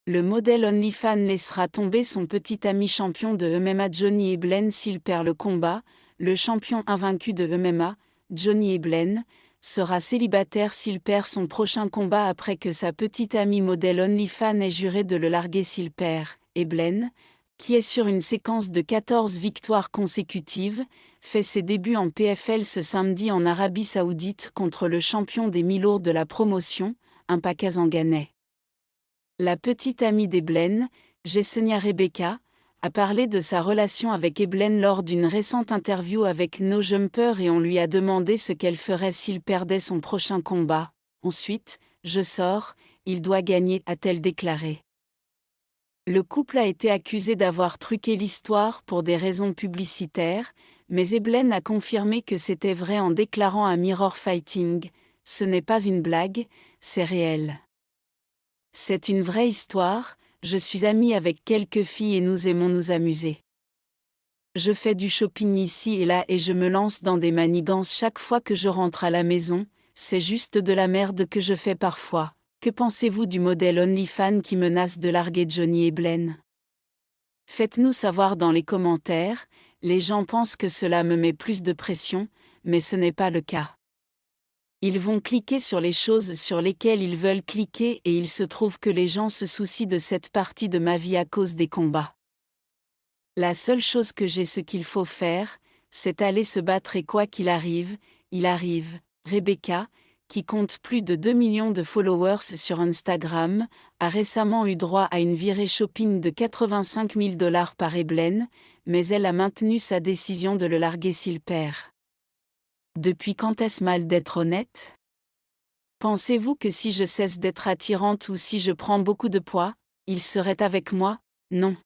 Le modèle OnlyFans laissera tomber son petit ami champion de MMA Johnny Eblen s'il perd le combat. Le champion invaincu de MMA, Johnny Eblen, sera célibataire s'il perd son prochain combat après que sa petite amie modèle OnlyFans ait juré de le larguer s'il perd. Eblen, qui est sur une séquence de 14 victoires consécutives, fait ses débuts en PFL ce samedi en Arabie Saoudite contre le champion des mi-lourds de la promotion, un Pakazanganais. La petite amie d'Eblen, Yesenia Rebecca, a parlé de sa relation avec Eblen lors d'une récente interview avec No Jumper et on lui a demandé ce qu'elle ferait s'il perdait son prochain combat. Ensuite, je sors, il doit gagner, a-t-elle déclaré. Le couple a été accusé d'avoir truqué l'histoire pour des raisons publicitaires, mais Eblen a confirmé que c'était vrai en déclarant à Mirror Fighting « Ce n'est pas une blague, c'est réel. C'est une vraie histoire, je suis amie avec quelques filles et nous aimons nous amuser. Je fais du shopping ici et là et je me lance dans des manigances chaque fois que je rentre à la maison, c'est juste de la merde que je fais parfois. Que pensez-vous du modèle OnlyFans qui menace de larguer Johnny Eblen? Faites-nous savoir dans les commentaires, les gens pensent que cela me met plus de pression, mais ce n'est pas le cas. Ils vont cliquer sur les choses sur lesquelles ils veulent cliquer et il se trouve que les gens se soucient de cette partie de ma vie à cause des combats. La seule chose que j'ai ce qu'il faut faire, c'est aller se battre et quoi qu'il arrive, il arrive. Rebecca, qui compte plus de 2 millions de followers sur Instagram, a récemment eu droit à une virée shopping de 85 000 $ par Eblen, mais elle a maintenu sa décision de le larguer s'il perd. Depuis quand est-ce mal d'être honnête? Pensez-vous que si je cesse d'être attirante ou si je prends beaucoup de poids, il serait avec moi? Non.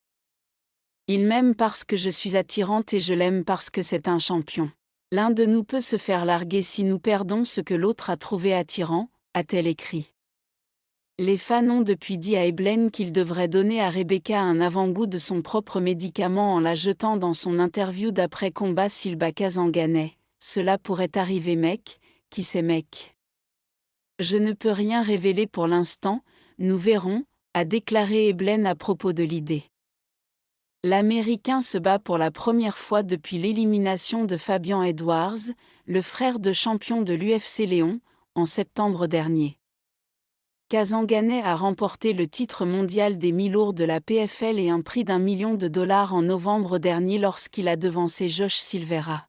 Il m'aime parce que je suis attirante et je l'aime parce que c'est un champion. L'un de nous peut se faire larguer si nous perdons ce que l'autre a trouvé attirant, a-t-elle écrit. Les fans ont depuis dit à Eblen qu'il devrait donner à Rebecca un avant-goût de son propre médicament en la jetant dans son interview d'après-combat s'il bat Kazanganais. Cela pourrait arriver mec, qui c'est mec? Je ne peux rien révéler pour l'instant, nous verrons, a déclaré Eblen à propos de l'idée. L'Américain se bat pour la première fois depuis l'élimination de Fabian Edwards, le frère de champion de l'UFC Léon, en septembre dernier. Kazanganais a remporté le titre mondial des mi-lourds de la PFL et un prix d'1 million de $ en novembre dernier lorsqu'il a devancé Josh Silveira.